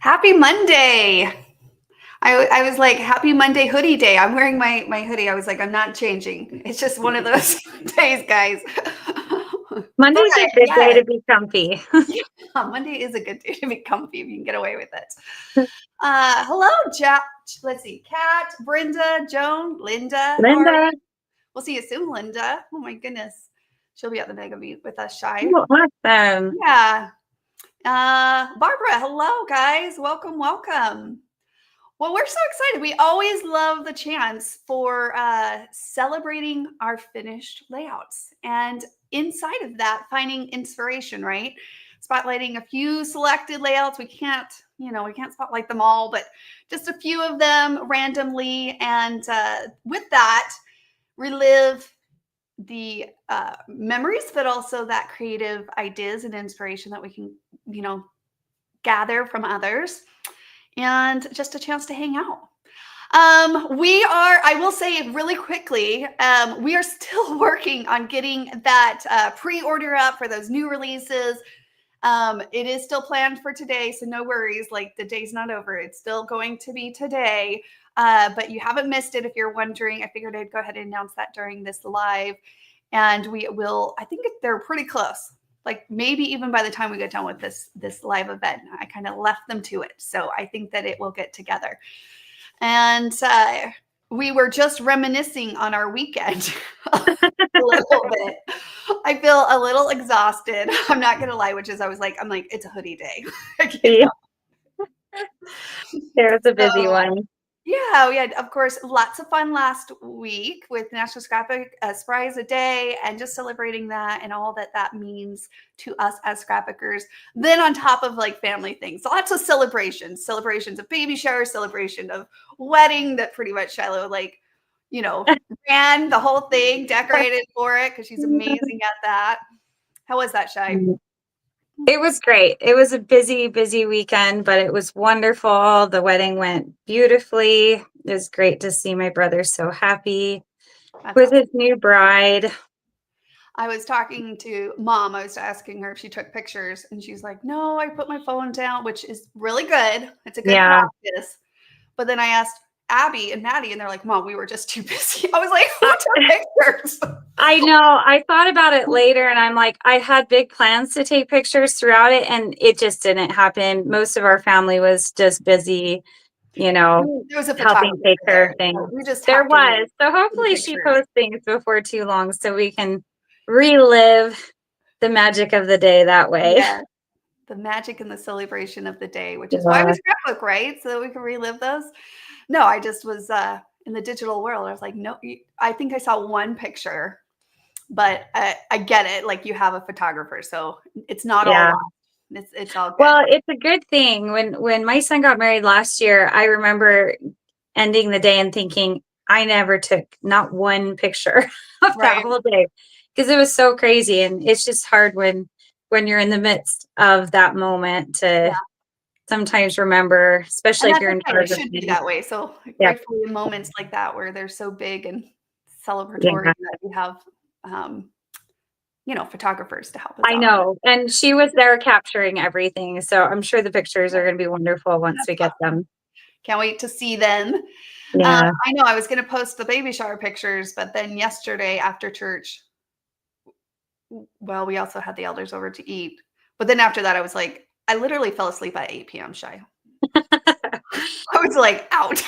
Happy Monday. I was like, happy Monday hoodie day. I'm wearing my hoodie. I was like, I'm not changing. It's just one of those days, guys. But Monday's a good day yeah, to be comfy. yeah, Monday is a good day to be comfy if you can get away with it. Hello, Jack. Let's see. Kat, Brenda, Joan, Linda. How are Linda, you? We'll see you soon, Linda. Oh my goodness. She'll be at the mega meet with us, Shy. oh, awesome. Yeah. Barbara, hello, guys. Welcome, welcome. Well, we're so excited. We always love the chance for celebrating our finished layouts and inside of that, finding inspiration, right? Spotlighting a few selected layouts. We can't spotlight them all, but just a few of them randomly. And with that, relive the memories, but also that creative ideas and inspiration that we can, gather from others and just a chance to hang out. I will say really quickly, we are still working on getting that pre-order up for those new releases. It is still planned for today, so no worries. Like the day's not over. It's still going to be today. But you haven't missed it if you're wondering. I figured I'd go ahead and announce that during this live. And I think they're pretty close. Like maybe even by the time we get done with this live event, I kind of left them to it. So I think that it will get together. And we were just reminiscing on our weekend a little bit. I feel a little exhausted. I'm not gonna lie, I'm like, it's a hoodie day. Yeah, there's a busy So one. yeah, we had, of course, lots of fun last week with National Scrapbook Surprise a Day and just celebrating that and all that that means to us as scrapbookers. Then on top of like family things, lots of celebrations of baby showers, celebration of wedding that pretty much Shiloh ran the whole thing, decorated for it because she's amazing at that. How was that, Shy? It was great. It was a busy, busy weekend, but it was wonderful. The wedding went beautifully. It was great to see my brother so happy That's with awesome. his new bride. I was talking to mom. I was asking her if she took pictures, and she's like, "No, I put my phone down," which is really good. It's a good Yeah. practice. But then I asked Abby and Maddie, and they're like, "Mom, we were just too busy." I was like, "Who took pictures?" I know. I thought about it later and I'm like, I had big plans to take pictures throughout it and it just didn't happen. Most of our family was just busy, There was a helping photographer take care there, of things. so we just There have to wait was. So for the hopefully she pictures. posts things before too long so we can relive the magic of the day that way. Yeah, the magic and the celebration of the day, which is why we Yeah. scrapbook, right? So that we can relive those. No, I just was in the digital world. I was like, no, I think I saw one picture, but I get it. Like you have a photographer, so it's not all Yeah. lost. It's all good. Well, it's a good thing. When my son got married last year, I remember ending the day and thinking, I never took not one picture of that Right. whole day because it was so crazy. And it's just hard when you're in the midst of that moment Yeah. to sometimes remember, And especially if that's you're in okay. It charge of should be things. that way. So Yeah. gratefully in moments like that where they're so big and celebratory Yeah. that we have um, photographers to help us I out. know. And she was there capturing everything. So I'm sure the pictures Yeah, are going to be wonderful once that's we get awesome. them. Can't wait to see them. Yeah. I know I was going to post the baby shower pictures, but then yesterday after church, well, we also had the elders over to eat. But then after that, I was like, I literally fell asleep at 8 p.m. Shy. I was like, out.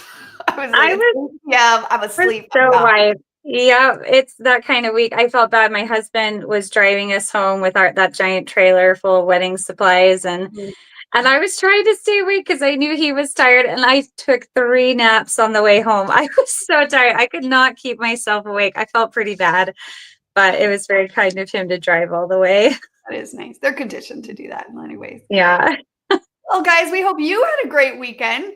I was like, I it's was 8 p.m. I'm was asleep. I'm so gone. wiped. Yeah, it's that kind of week. I felt bad. My husband was driving us home with that giant trailer full of wedding supplies Mhm. and I was trying to stay awake because I knew he was tired and I took 3 naps on the way home. I was so tired. I could not keep myself awake. I felt pretty bad, but it was very kind of him to drive all the way. That is nice. They're conditioned to do that in many ways. Yeah. Well, guys, we hope you had a great weekend.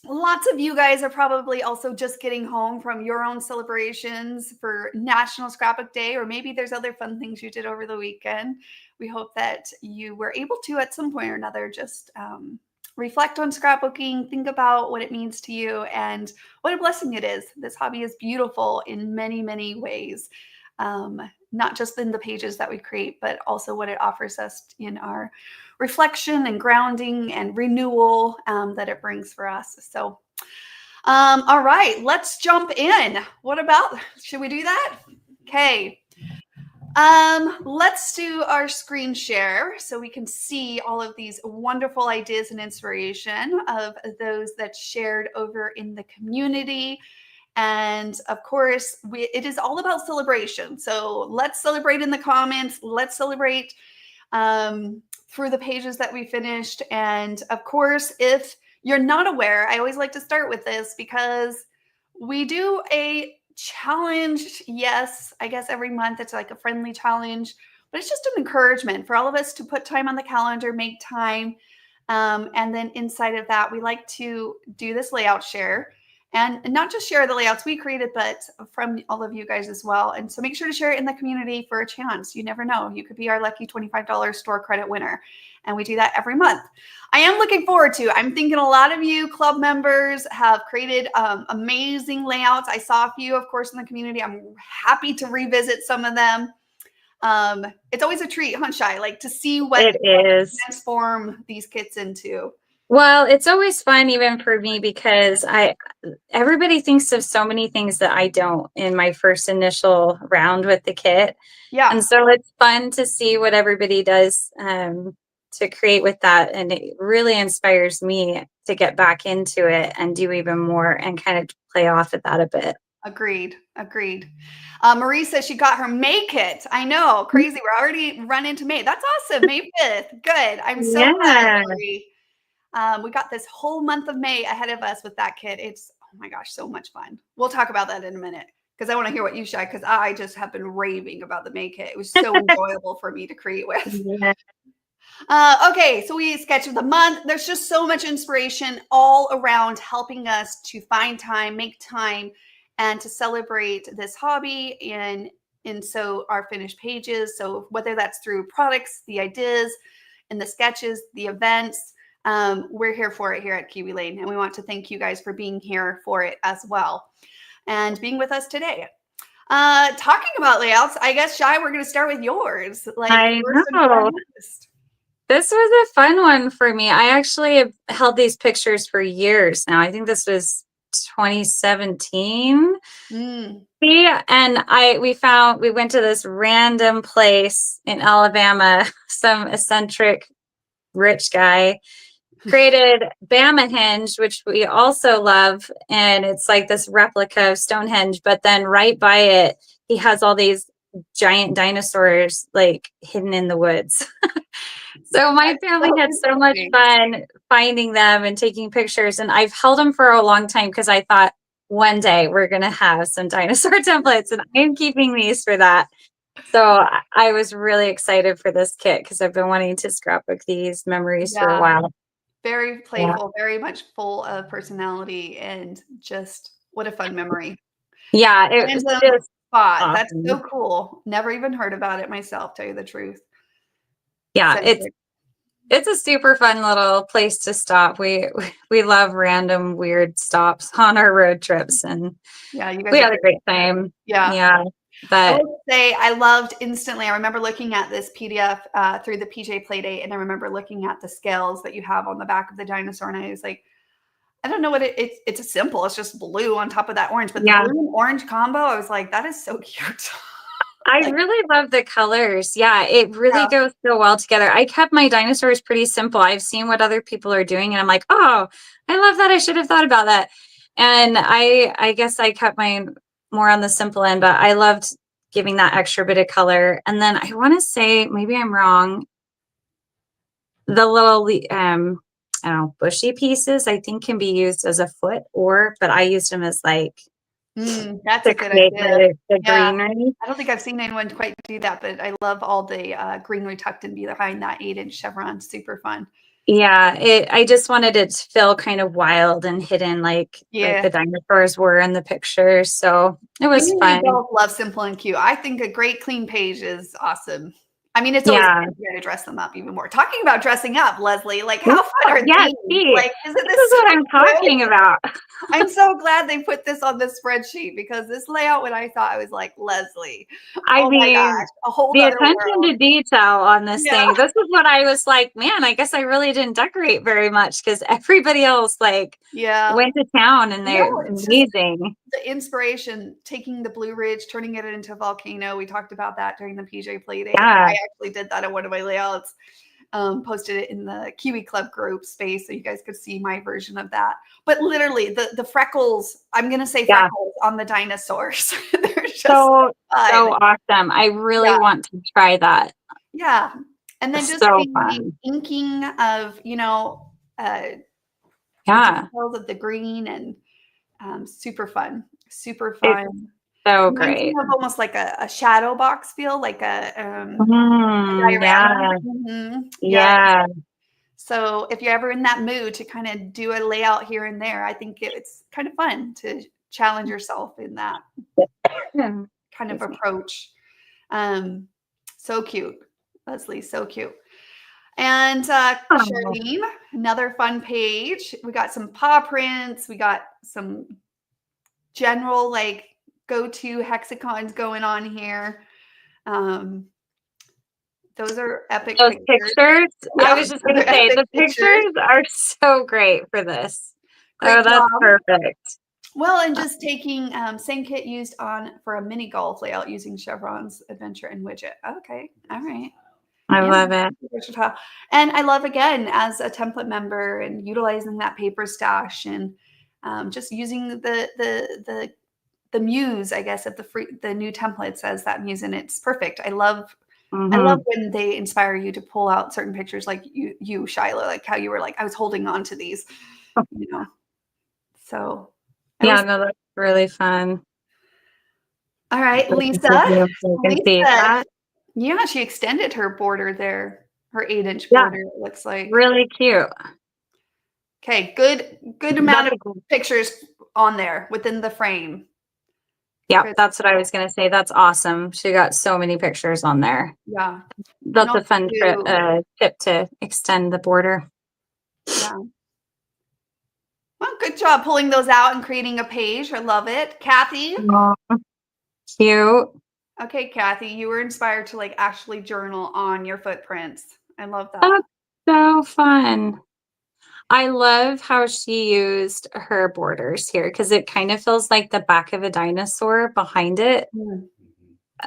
Lots of you guys are probably also just getting home from your own celebrations for National Scrapbook Day, or maybe there's other fun things you did over the weekend. We hope that you were able to, at some point or another, just reflect on scrapbooking, think about what it means to you, and what a blessing it is. This hobby is beautiful in many, many ways, not just in the pages that we create, but also what it offers us in our reflection and grounding and renewal that it brings for us. So, all right, let's jump in. What about, should we do that? Okay. Let's do our screen share so we can see all of these wonderful ideas and inspiration of those that shared over in the community. And of course, it is all about celebration. So let's celebrate in the comments. Let's celebrate through the pages that we finished. And of course, if you're not aware, I always like to start with this because we do a challenge. Yes, I guess every month it's like a friendly challenge, but it's just an encouragement for all of us to put time on the calendar, make time. And then inside of that, we like to do this layout share. And not just share the layouts we created, but from all of you guys as well. And so make sure to share it in the community for a chance. You never know. You could be our lucky $25 store credit winner. And we do that every month. I am looking forward to, I'm thinking a lot of you club members have created amazing layouts. I saw a few, of course, in the community. I'm happy to revisit some of them. It's always a treat, huh, Shai? Like to see what it is transform these kits into. Well, it's always fun even for me because everybody thinks of so many things that I don't in my first initial round with the kit. Yeah. And so it's fun to see what everybody does to create with that. And it really inspires me to get back into it and do even more and kind of play off at that a bit. Agreed. Marie says she got her May kit. I know, crazy. We're already run into May. That's awesome. May 5th. Good. I'm so glad, Marie. We got this whole month of May ahead of us with that kit. It's, oh my gosh, so much fun. We'll talk about that in a minute because I want to hear what you, Shai, because I just have been raving about the May kit. It was so enjoyable for me to create with. Yeah. Okay, so we sketch of the month. There's just so much inspiration all around helping us to find time, make time, and to celebrate this hobby and so our finished pages. So whether that's through products, the ideas, and the sketches, the events, we're here for it here at Kiwi Lane. And we want to thank you guys for being here for it as well and being with us today. Talking about layouts, I guess, Shai, we're going to start with yours. Like, I know. This was a fun one for me. I actually have held these pictures for years now. I think this was 2017. Yeah, and we went to this random place in Alabama. Some eccentric rich guy created Bamahenge, which we also love, and it's like this replica of Stonehenge, but then right by it he has all these giant dinosaurs like hidden in the woods. So my family had so much fun finding them and taking pictures, and I've held them for a long time because I thought one day we're going to have some dinosaur templates, and I'm keeping these for that. So I was really excited for this kit because I've been wanting to scrapbook these memories for a while. Very playful, very much full of personality, and just what a fun memory. Yeah, it was just awesome. That's so cool. Never even heard about it myself, tell you the truth. Yeah, it's a super fun little place to stop. We love random weird stops on our road trips, and yeah, you guys we had a great time. Yeah. But I will say I loved instantly. I remember looking at this PDF through the PJ Playdate, and I remember looking at the scales that you have on the back of the dinosaur, and I was like, I don't know what it's a simple. It's just blue on top of that orange, but the blue and orange combo, I was like, that is so cute. I really love the colors. Yeah, it really goes so well together. I kept my dinosaurs pretty simple. I've seen what other people are doing, and I'm like, oh, I love that. I should have thought about that. And I guess I kept mine more on the simple end, but I loved giving that extra bit of color. And then I want to say, maybe I'm wrong, the little I don't know, bushy pieces I think can be used as a foot, but I used them as like that's a good idea. The greenery. I don't think I've seen anyone quite do that, but I love all the greenery tucked in behind that 8-inch chevron. Super fun. Yeah, I just wanted it to feel kind of wild and hidden, like the dinosaurs were in the pictures. So it was fun. We both love simple and cute. I think a great clean page is awesome. I mean, it's always easier to dress them up even more. Talking about dressing up, Leslie, like how fun are these? Like, this is what I'm talking about. I'm so glad they put this on the spreadsheet because this layout, when I saw, I was like, Leslie, I oh my mean, gosh, a whole the other attention world. to detail on this Yeah. thing. This is what I was like, man, I guess I really didn't decorate very much because everybody else like Yeah. went to town and No, they're it's just amazing. the inspiration, taking the Blue Ridge, turning it into a volcano. We talked about that during the PJ Play Date. Yeah. I actually did that in one of my layouts. Posted it in the Kiwi Club group space so you guys could see my version of that. But literally, the freckles, I'm going to say Yeah. freckles on the dinosaurs. They're just So fun. awesome. I really Yeah. want to try that. Yeah. And then just So the fun. inking of, the Yeah. details of the green and super fun. Super It's fun. so Reminds me great. of almost like a shadow box feel, like a diorama. Yeah. Yeah. Yeah. So if you're ever in that mood to kind of do a layout here and there, I think it's kind of fun to challenge yourself in that kind of Excuse me. approach. So cute, Leslie, so cute. And Oh, Charlene, another fun page. We got some paw prints. We got some general like go-to hexagons going on here. Those are epic those pictures. pictures. I Yeah, was just those going are to say epic the pictures. pictures are so great for this. Great Oh, that's job. perfect. Well, and just taking same kit used on for a mini golf layout using Chevron's Adventure and Widget. Okay, all right. I Yeah, love it. versatile. And I love again as a template member and utilizing that paper stash and just using the muse, I guess, of the new templates as that muse, and it's perfect. I love Hmm. when they inspire you to pull out certain pictures, like you Shiloh, like how you were like I was holding on to these, you know. So it Yeah, was no, that's really fun. all right, Just to Lisa. see if you can see Lisa, that. yeah, she extended her border there, her 8-inch Yeah, border, it looks like. really cute. Okay, good amount That's of a good. pictures on there within the frame. Yeah, Chris, that's what I was going to say. That's awesome. She got so many pictures on there. yeah. And That's a also fun do, tip to extend the border. yeah. Well, good job pulling those out and creating a page. I love it. Kathy. Aw, cute. Okay, Kathy, you were inspired to like actually journal on your footprints. I love that. That's so fun. I love how she used her borders here because it kind of feels like the back of a dinosaur behind it. Mm.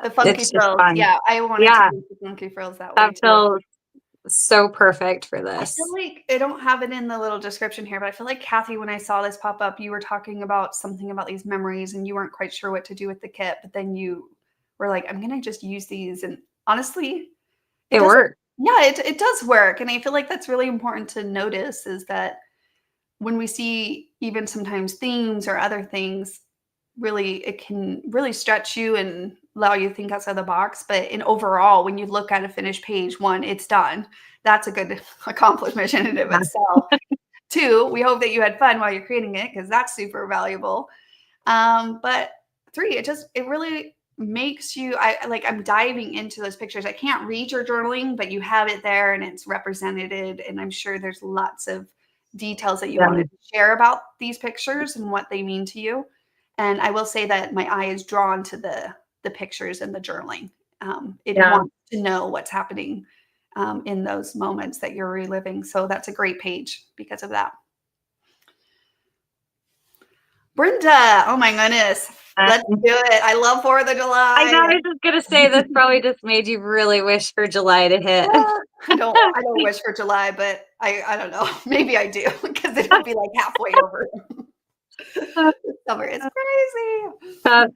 The funky It's just frills. fun. Yeah, I wanted to Yeah, use the funky frills that way that too. feels so perfect for I feel this. like I don't have it in the little description here, but I feel like Kathy, when I saw this pop up, you were talking about something about these memories and you weren't quite sure what to do with the kit, but then you were like, I'm gonna just use these. And honestly, it It doesn't, worked. yeah, it does work. And I feel like that's really important to notice is that when we see even sometimes themes or other things, really it can really stretch you and allow you to think outside the box. But in overall, when you look at a finished page, one, it's done. That's a good accomplishment in and of Yeah. itself. Two, we hope that you had fun while you're creating it because that's super valuable. But three, it really makes you I'm diving into those pictures. I can't read your journaling, but you have it there and it's represented. And I'm sure there's lots of details that you Yeah. wanted to share about these pictures and what they mean to you. And I will say that my eye is drawn to the pictures and the journaling. It Yeah. wants to know what's happening in those moments that you're reliving. So that's a great page because of that. Brenda, oh my goodness. Let's do it. I love 4th of I July. know, I was just gonna say this probably just made you really wish for July to hit. I don't wish for July, but I don't know. Maybe I do because it'll be like halfway over. Summer is crazy. That's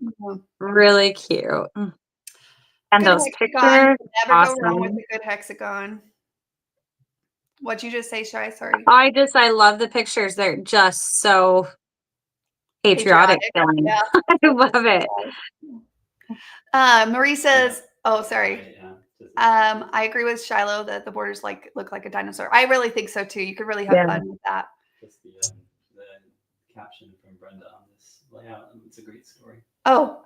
really cute. And Good those hexagon. pictures, Never go wrong with awesome. a good hexagon. What'd you just say, Shy? Sorry. I love the pictures. They're just so patriotic Patriotic. feeling. Yeah. I love it. Marie says, oh, sorry. I agree with Shiloh that the borders look like a dinosaur. I really think so too. You could really have Yeah. fun with that. Just the caption from Brenda on this layout. It's a great story. Oh,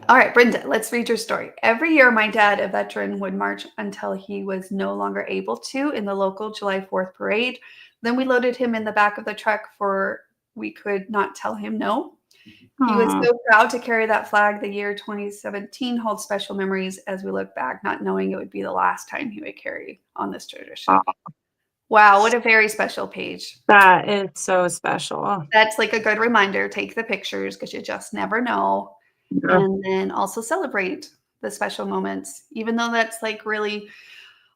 all right, Brenda, let's read your story. Every year, my dad, a veteran, would march until he was no longer able to in the local July 4th parade. Then we loaded him in the back of the truck for we could not tell him no. He was so proud to carry that flag. The year 2017 holds special memories as we look back, not knowing it would be the last time he would carry on this tradition. Wow, what a very special page. That is so special. That's like a good reminder. Take the pictures because you just never know. Yeah. And then also celebrate the special moments, even though that's like really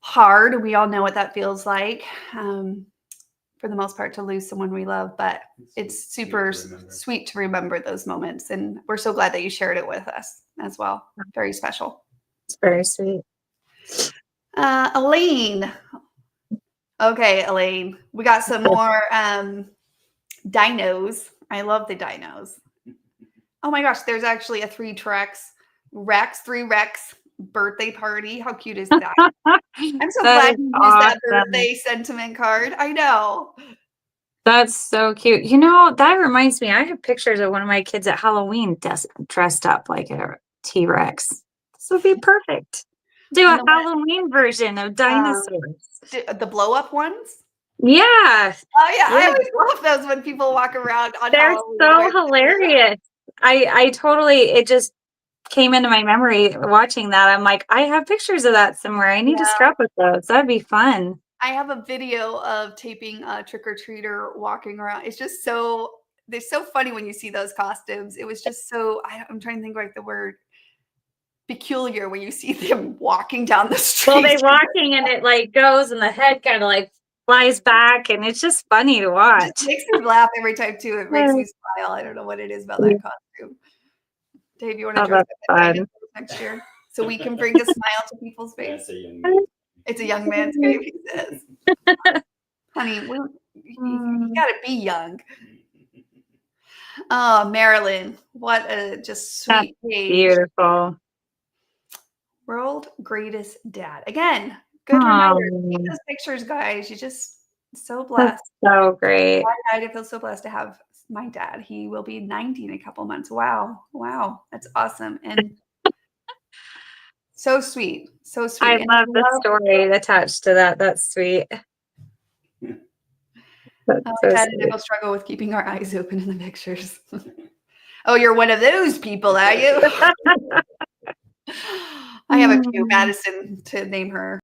hard. We all know what that feels like. For the most part, to lose someone we love, but it's super sweet to remember those moments. And we're so glad that you shared it with us as well. Very special. It's very sweet. Elaine. Okay, Elaine, we got some more dinos. I love the dinos. Oh my gosh, there's actually a 3 Rex birthday party. How cute is that? I'm so glad you used that birthday sentiment card. I know. That's so cute. You know, that reminds me, I have pictures of one of my kids at Halloween dressed up like a T-Rex. This would be perfect. Do a Halloween version of dinosaurs. The blow-up ones? Yeah. Oh, yeah. I always love those when people walk around on Halloween. They're so hilarious. I totally, it just came into my memory watching that. I'm like, I have pictures of that somewhere. I need to scrapbook those. That'd be fun. I have a video of taping a trick-or-treater walking around. It's just they're so funny when you see those costumes. It was just so, I'm trying to think like the word, peculiar when you see them walking down the street. Well, they're walking and it like goes and the head kind of like flies back and it's just funny to watch. It makes me laugh every time too. It makes me smile. I don't know what it is about that costume. Dave, you want to dress up next year so we can bring a smile to people's face? It's a young man's game, he says. Honey, you gotta be young. Oh, Marilyn, what a just sweet page. Beautiful. World greatest dad. Again, good reminder. Take those pictures, guys. You just so blessed. That's so great. I feel so blessed to have my dad. He will be 90 in a couple months. Wow. That's awesome. And so sweet. So sweet. I love the story attached to that. That's sweet. That's so Dad sweet. and I will struggle with keeping our eyes open in the pictures. Oh, you're one of those people, are you? I have a cute Madison to name her,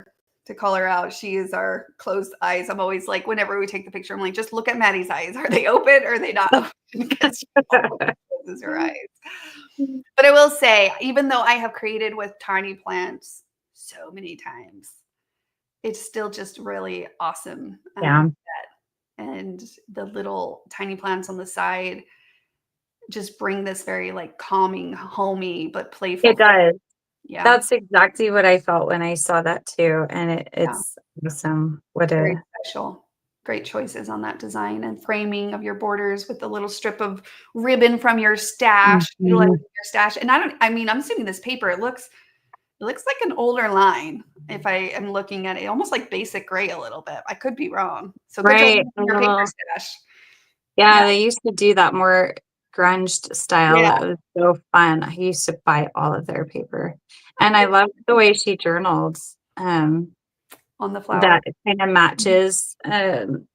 to call her out. She is our closed eyes. I'm always like, whenever we take the picture, I'm like, just look at Maddie's eyes. Are they open or are they not open? Because she always closes her eyes. But I will say, even though I have created with tiny plants so many times, it's still just really awesome. And the little tiny plants on the side just bring this very like calming, homey, but playful. It does. Yeah. That's exactly what I felt when I saw that too. And it's awesome. What very special. Great choices on that design and framing of your borders with the little strip of ribbon from your stash. Your stash. And I'm assuming this paper, it looks like an older line. If I am looking at it, almost like basic gray a little bit. I could be wrong. So good job with your paper stash. Yeah, they used to do that more grunged style. That was so fun. I used to buy all of their paper. And I love the way she journaled. On the flower. That kind of matches the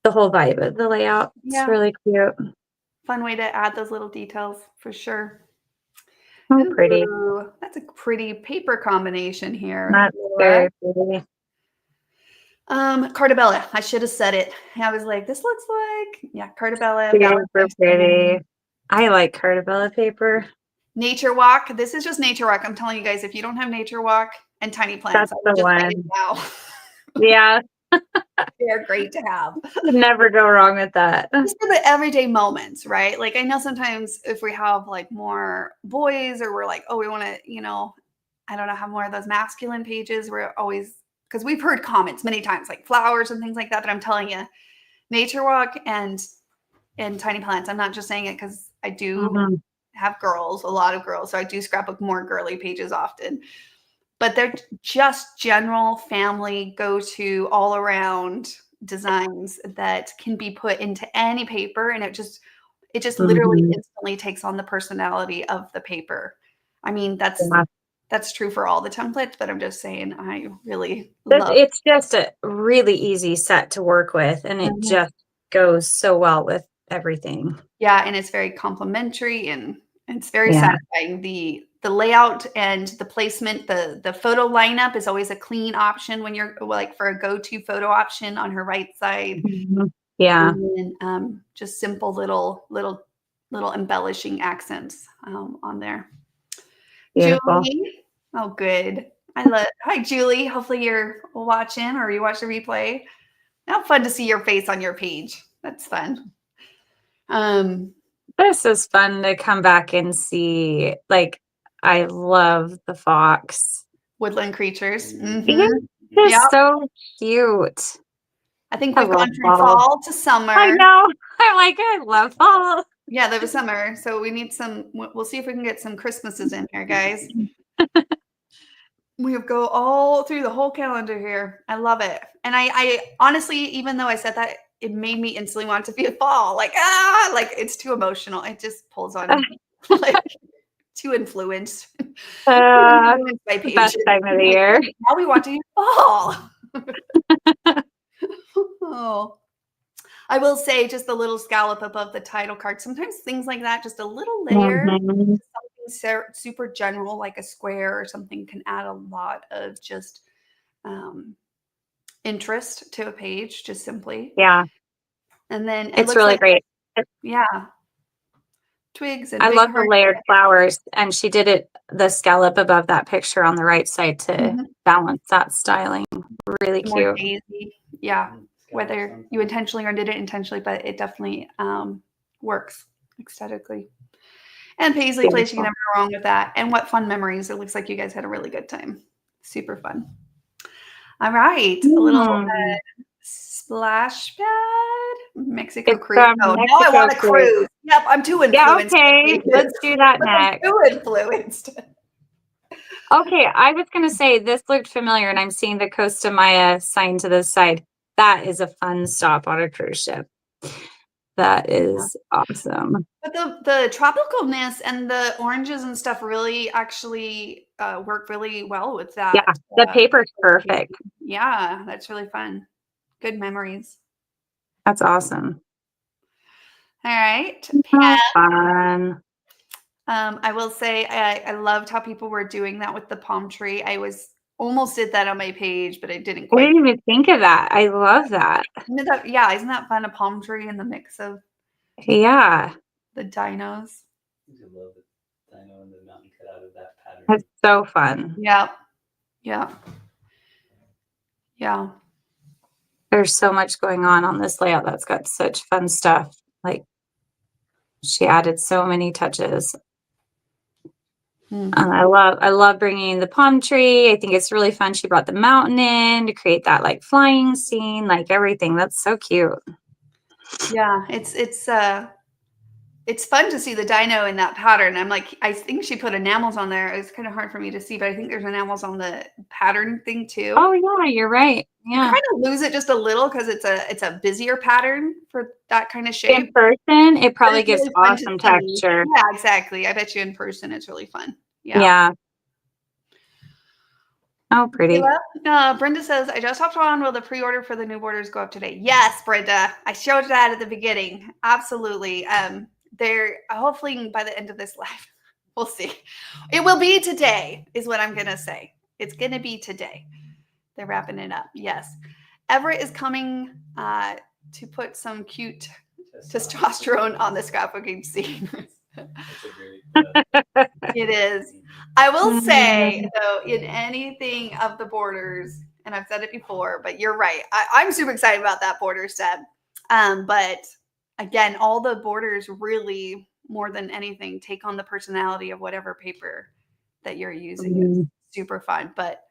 whole vibe of the layout. It's really cute. Fun way to add those little details for sure. So pretty. That's a pretty paper combination here. That's very pretty. Cartabella. I should have said it. I was like, this looks like Cartabella. Super pretty. I like Cartabella paper. Nature Walk. This is just Nature Walk. I'm telling you guys, if you don't have Nature Walk and tiny plants, that's the one. Now. Yeah. They're great to have. Never go wrong with that. Just for the everyday moments, right? Like I know sometimes if we have like more boys or we're like, oh, we want to, I don't know, have more of those masculine pages. We're always, because we've heard comments many times, like flowers and things like that. But I'm telling you, Nature Walk and tiny plants. I'm not just saying it because I do have girls, a lot of girls. So I do scrapbook more girly pages often. But they're just general family go-to all around designs that can be put into any paper. And it just literally instantly takes on the personality of the paper. I mean, that's true for all the templates, but I'm just saying I really love it's just a really easy set to work with. And it just goes so well with everything. Yeah, and it's very complimentary and it's very Yeah. satisfying. The layout and the placement, the photo lineup is always a clean option when you're like for a go-to photo option on her right side. Yeah. And then just simple little embellishing accents on there. Beautiful. Julie, oh good. Hi Julie. Hopefully you're watching or you watch the replay. Now fun to see your face on your page. That's fun. This is fun to come back and see. Like, I love the fox. Woodland creatures. Yeah, they're Yep. so cute. I think I we've gone love from fall to summer. I know. I love fall. Yeah, there was summer. So we need some, we'll see if we can get some Christmases in here, guys. We go all through the whole calendar here. I love it. And I honestly, even though I said that, it made me instantly want to be a fall. Like it's too emotional. It just pulls on like too influenced. The best time of the year. Now we want to do fall. Oh. I will say just a little scallop above the title card. Sometimes things like that, just a little layer, something super general like a square or something can add a lot of just interest to a page, just simply. Yeah. And then it's really great. Yeah. Twigs and I love the layered flowers, and she did it the scallop above that picture on the right side to balance that styling. Really cute. Daisy. Yeah. Whether you intentionally or didn't intentionally, but it definitely works aesthetically. And Paisley Place, you can never go wrong with that. And what fun memories. It looks like you guys had a really good time. Super fun. All right. A little splash pad. Mexico cruise. Oh, now I want a cruise. Yep, I'm too influenced. Yeah, okay. Let's do that next. I'm too influenced. Okay, I was going to say this looked familiar, and I'm seeing the Costa Maya sign to the side. That is a fun stop on a cruise ship. That is awesome. But the tropicalness and the oranges and stuff really actually work really well with that. Yeah, the paper's perfect. Yeah, that's really fun. Good memories. That's awesome. All right. Fun. I will say I loved how people were doing that with the palm tree. I almost did that on my page, but I didn't quite. I didn't even think of that. I love that. Yeah, isn't that fun? A palm tree in the mix of the dinos. I love the dino and the mountain cut out of that pattern. That's so fun. Yeah. There's so much going on this layout that's got such fun stuff. Like, she added so many touches. I love bringing the palm tree. I think it's really fun. She brought the mountain in to create that like flying scene, like everything. That's so cute. Yeah, it's fun to see the dino in that pattern. I'm like, I think she put enamels on there. It's kind of hard for me to see, but I think there's enamels on the pattern thing too. Oh yeah, you're right. Yeah, I kind of lose it just a little because it's a busier pattern for that kind of shape. In person, it probably gives really awesome texture. Yeah, exactly. I bet you in person it's really fun. Yeah. Oh, pretty. Brenda says, I just hopped on. Will the pre-order for the new borders go up today? Yes, Brenda. I showed that at the beginning. Absolutely. They're hopefully by the end of this live. We'll see. It will be today, is what I'm going to say. It's going to be today. They're wrapping it up. Yes. Everett is coming to put some cute testosterone on the scrapbooking scene. It is. I will say, though, in anything of the borders, and I've said it before, but you're right. I'm super excited about that border set. But again, all the borders really, more than anything, take on the personality of whatever paper that you're using. It's super fun. But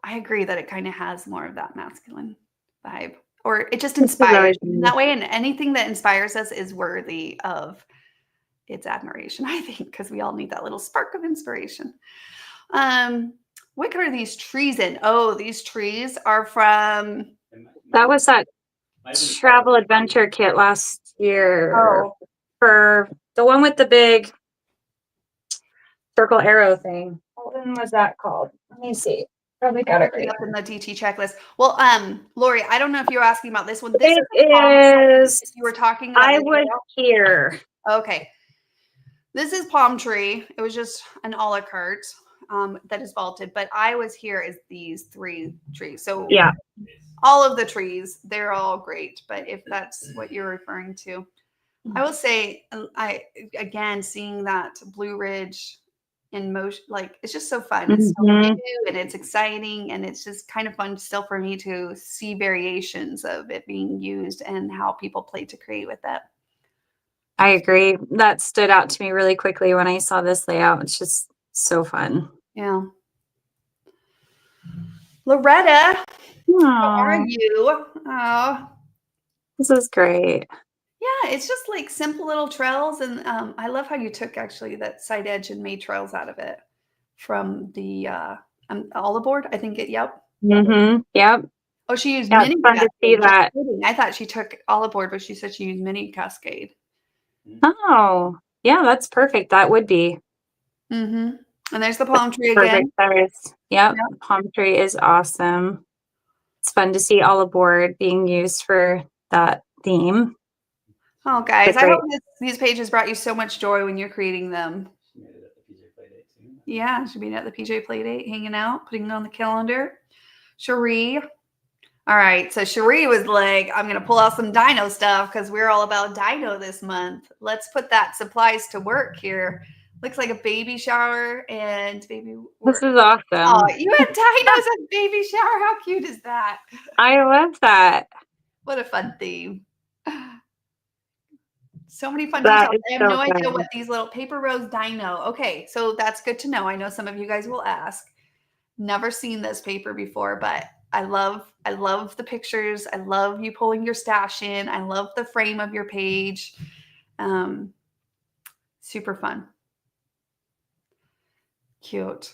I agree that it kind of has more of that masculine vibe, or it just inspires in that way. And anything that inspires us is worthy of its admiration, I think, because we all need that little spark of inspiration. What are these trees in? Oh, these trees are from... That was that travel adventure kit last year for the one with the big circle arrow thing. What one was that called? Let me see. Probably got it Look it right. up in the DT checklist. Well, Lori, I don't know if you were asking about this one. This It is. you were talking about. I was here. Okay. This is palm tree. It was just an a la carte that is vaulted, but I was here as these 3 trees. So Yeah. all of the trees, they're all great. But if that's what you're referring to, I will say, again, seeing that Blue Ridge in motion, like it's just so fun. It's so new and it's exciting, and it's just kind of fun still for me to see variations of it being used and how people play to create with it. I agree. That stood out to me really quickly when I saw this layout. It's just so fun. Yeah. Loretta, how are Aw, you? Oh, this is great. yeah, it's just like simple little trails. And I love how you took actually that side edge and made trails out of it from the olive board. I think yep. Yep. Oh, she used Yeah, mini it's fun to see cascade. that. I thought she took olive board, but she said she used mini cascade. Oh, yeah, that's perfect. That would be And there's the palm tree perfect again. size. Yep. Palm tree is awesome. It's fun to see all aboard being used for that theme. Oh, guys, I Great. hope these pages brought you so much joy when you're creating them. She made it at the PJ Playdate too. Yeah, she'll be at the PJ Playdate, hanging out, putting it on the calendar. Cherie. All right, so Cherie was like, I'm going to pull out some dino stuff because we're all about dino this month. Let's put that supplies to work here. Looks like a baby shower and baby. This is awesome. Oh, you had dinos at baby shower. How cute is that? I love that. What a fun theme. So many fun That details. is I have so no idea fun. what these little paper rose dino. Okay, so that's good to know. I know some of you guys will ask. Never seen this paper before, but I love the pictures. I love you pulling your stash in. I love the frame of your page. Super fun. Cute.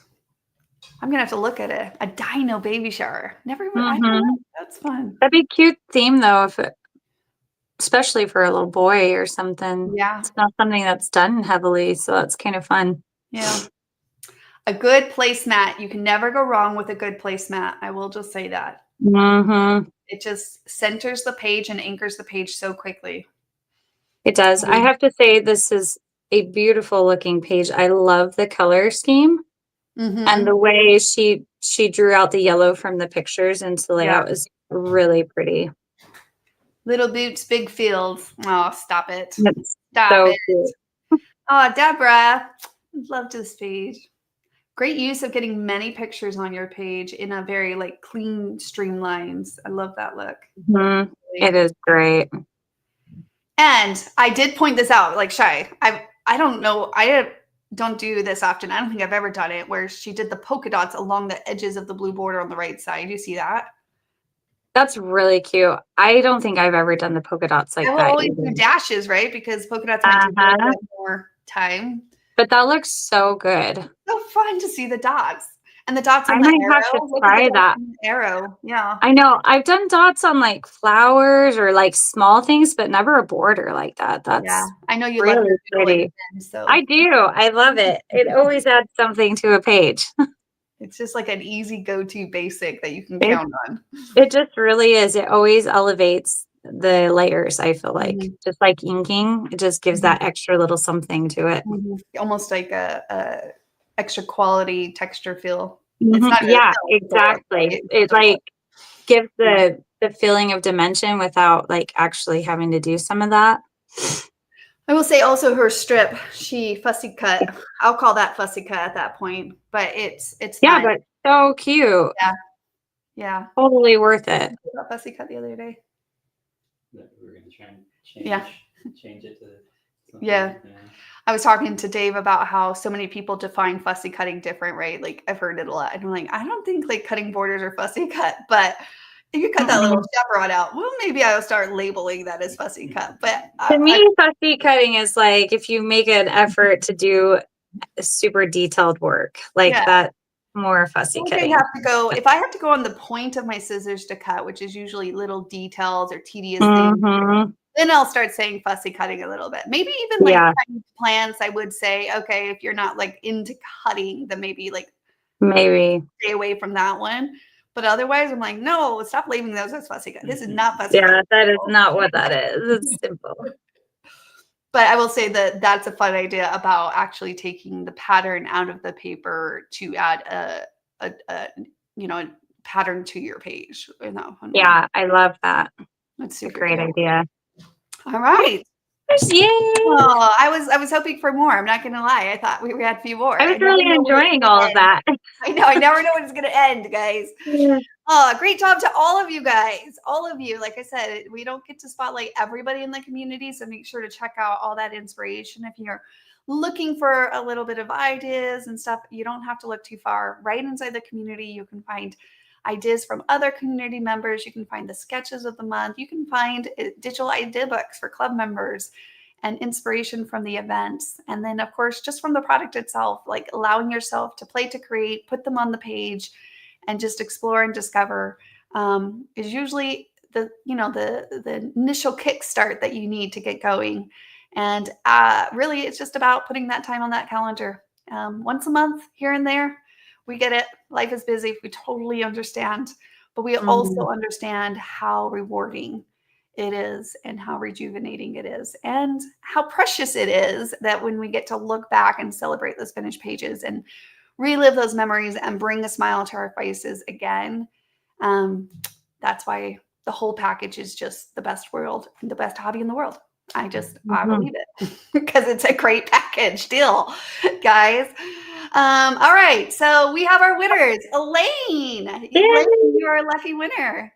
I'm gonna have to look at it. A dino baby shower. Never even. I don't know. That's fun. That'd be a cute theme though, if it, especially for a little boy or something. Yeah. It's not something that's done heavily, so that's kind of fun. Yeah. A good placemat. You can never go wrong with a good placemat. I will just say that. It just centers the page and anchors the page so quickly. It does. I have to say, this is a beautiful looking page. I love the color scheme and the way she drew out the yellow from the pictures into the layout is really pretty. Little boots, big fields. Oh, stop it. It's Stop so it. cute. Oh, Deborah. Loved this page. Great use of getting many pictures on your page in a very like clean streamlines. I love that look. It is great. And I did point this out, like Shy. I don't know. I don't do this often. I don't think I've ever done it where she did the polka dots along the edges of the blue border on the right side. You see that? That's really cute. I don't think I've ever done the polka dots like I will that always either. do dashes, right? Because polka dots might take a little bit more time. But that looks so good. So fun to see the dots. And the dots on I the might arrow. have to Look at try the dots that. on the arrow. Yeah. I know. I've done dots on like flowers or like small things, but never a border like that. That's I know you really love your pretty. so I do. I love it. It always adds something to a page. it's just like an easy go-to basic that you can count on. It just really is. It always elevates the layers, I feel like. Just like inking, it just gives that extra little something to it. Almost like a extra quality texture feel. It's not exactly. It like gives the feeling of dimension without like actually having to do some of that. I will say also her strip, she fussy cut. I'll call that fussy cut at that point, but it's yeah, fun. but so cute. Yeah. Totally worth it. That fussy cut the other day. That we're gonna try and change it to something. Yeah. I was talking to Dave about how so many people define fussy cutting different, right? Like I've heard it a lot. And I'm like, I don't think like cutting borders are fussy cut, but if you cut that little chevron out, well, maybe I'll start labeling that as fussy cut. But to me, fussy cutting is like if you make an effort to do super detailed work, like that more fussy cutting. If I have to go on the point of my scissors to cut, which is usually little details or tedious things, then I'll start saying fussy cutting a little bit. Maybe even like cutting plants, I would say, okay, if you're not like into cutting, then maybe like Maybe. stay away from that one. But otherwise, I'm like, no, stop leaving those as fussy cut. This is not fussy Yeah, cut. that is not what that is. It's simple. But I will say that that's a fun idea about actually taking the pattern out of the paper to add a a pattern to your page. Yeah, I love that. That's It's a super great cute. idea. All right. Yay! Oh, I was hoping for more. I'm not gonna lie. I thought we had a few more. I was never really know when it's enjoying gonna all of end. that. I know. I never know when it's gonna end, guys. Yeah. Oh, great job to all of you guys. All of you. Like I said, we don't get to spotlight everybody in the community, so make sure to check out all that inspiration. If you're looking for a little bit of ideas and stuff, you don't have to look too far. Right inside the community, you can find ideas from other community members. You can find the sketches of the month. You can find digital idea books for club members and inspiration from the events. And then, of course, just from the product itself, like allowing yourself to play to create, put them on the page, and just explore and discover is usually the initial kickstart that you need to get going. And really, it's just about putting that time on that calendar. Once a month, here and there. We get it. Life is busy. We totally understand. But we also understand how rewarding it is and how rejuvenating it is and how precious it is that when we get to look back and celebrate those finished pages and relive those memories and bring a smile to our faces again. That's why the whole package is just the best hobby in the world. I believe it because it's a great package deal, guys. All right, so we have our winners. Elaine, you're a lucky winner.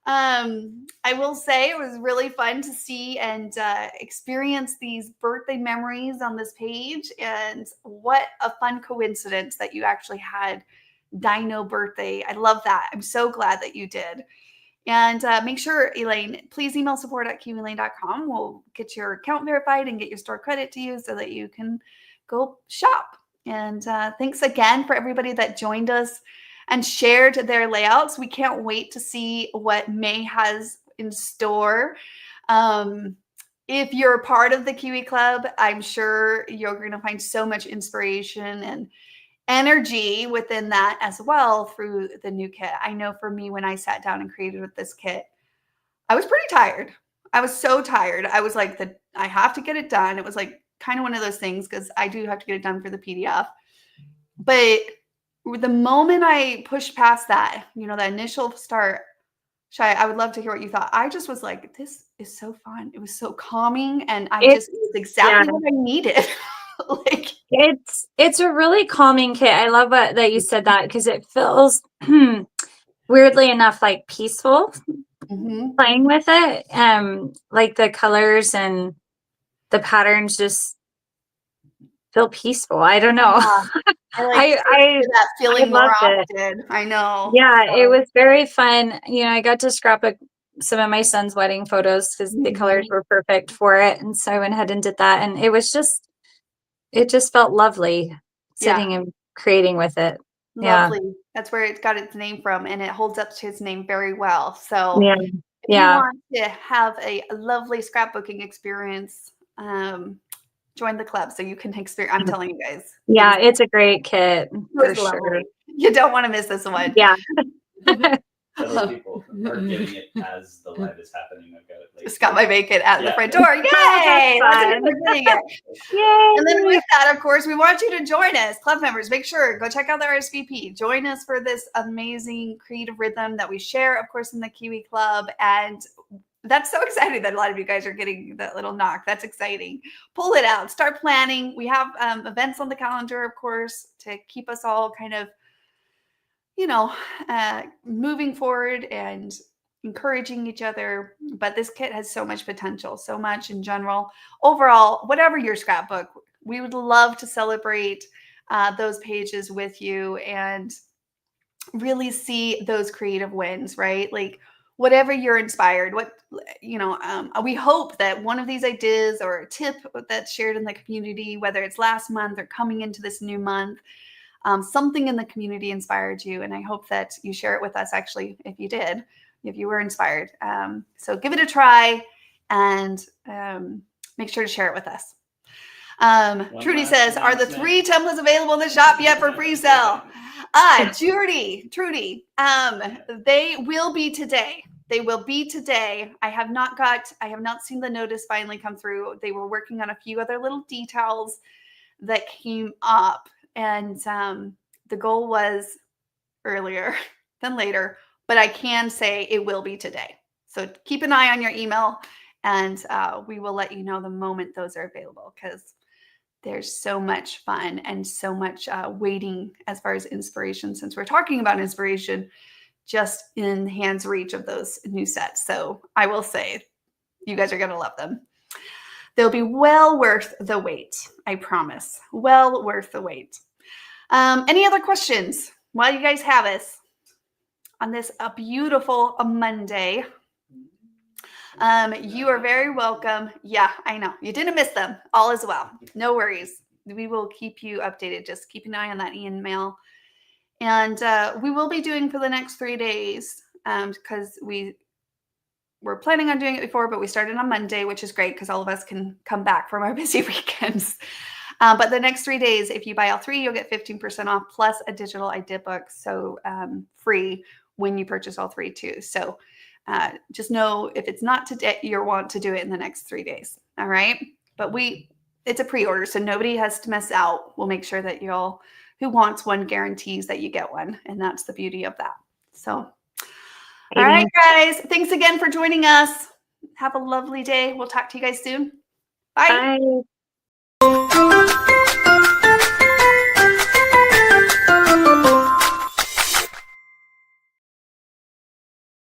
I will say it was really fun to see and experience these birthday memories on this page. And what a fun coincidence that you actually had Dino birthday. I love that. I'm so glad that you did. And make sure, Elaine, please email support@kiwielane.com. We'll get your account verified and get your store credit to you so that you can go shop. And thanks again for everybody that joined us and shared their layouts. We can't wait to see what May has in store. If you're part of the Kiwi Club, I'm sure you're going to find so much inspiration and energy within that as well through the new kit. I know for me, when I sat down and created with this kit, I was pretty tired. I was so tired. I was like, I have to get it done. It was like kind of one of those things because I do have to get it done for the PDF. But the moment I pushed past that, the initial start, Shai, I would love to hear what you thought. I just was like, this is so fun. It was so calming. And it was exactly what I needed. Like it's a really calming kit. I love that you said that because it feels weirdly enough like peaceful playing with it. Like the colors and the patterns just feel peaceful. I don't know. Yeah. I that feeling more often. I know. Yeah, so. It was very fun. I got to scrapbook some of my son's wedding photos because the colors were perfect for it. And so I went ahead and did that. And it just felt lovely sitting and creating with it. Lovely. Yeah. That's where it got its name from. And it holds up to its name very well. So if you want to have a lovely scrapbooking experience, join the club so you can experience. I'm telling you guys. Yeah, it's a great kit for sure. You don't want to miss this one. Yeah. Several people are getting it as the live is happening. I've got it. Just got my vacant at the front door. Yay! Yay! And then with that, of course, we want you to join us, club members. Make sure go check out the RSVP. Join us for this amazing creative rhythm that we share, of course, in the Kiwi Club. And that's so exciting that a lot of you guys are getting that little knock. That's exciting. Pull it out. Start planning. We have events on the calendar, of course, to keep us all kind of moving forward and encouraging each other. But this kit has so much potential, so much in general. Overall, whatever your scrapbook, we would love to celebrate those pages with you and really see those creative wins, right? Like whatever you're inspired, we hope that one of these ideas or a tip that's shared in the community, whether it's last month or coming into this new month, something in the community inspired you. And I hope that you share it with us, actually, if you were inspired. So give it a try and make sure to share it with us. Trudy says, are the 3 templates available in the shop yet for pre-sale? Trudy, they will be today. They will be today. I have not seen the notice finally come through. They were working on a few other little details that came up, and the goal was earlier than later, but I can say it will be today. So keep an eye on your email, and we will let you know the moment those are available, because there's so much fun and so much waiting as far as inspiration, since we're talking about inspiration, just in hand's reach of those new sets. So I will say you guys are going to love them. They'll be well worth the wait. I promise. Well worth the wait. Any other questions while you guys have us on this beautiful Monday? You are very welcome. Yeah, I know. You didn't miss them. All is well. No worries. We will keep you updated. Just keep an eye on that email. And we will be doing for the next 3 days, because we were planning on doing it before, but we started on Monday, which is great because all of us can come back from our busy weekends. But the next 3 days, if you buy all 3, you'll get 15% off plus a digital idea book. So free when you purchase all 3 too. So just know if it's not today, you'll want to do it in the next 3 days. All right. But it's a pre-order, so nobody has to miss out. We'll make sure that who wants one guarantees that you get one. And that's the beauty of that. So, all right, guys. Thanks again for joining us. Have a lovely day. We'll talk to you guys soon. Bye. Bye.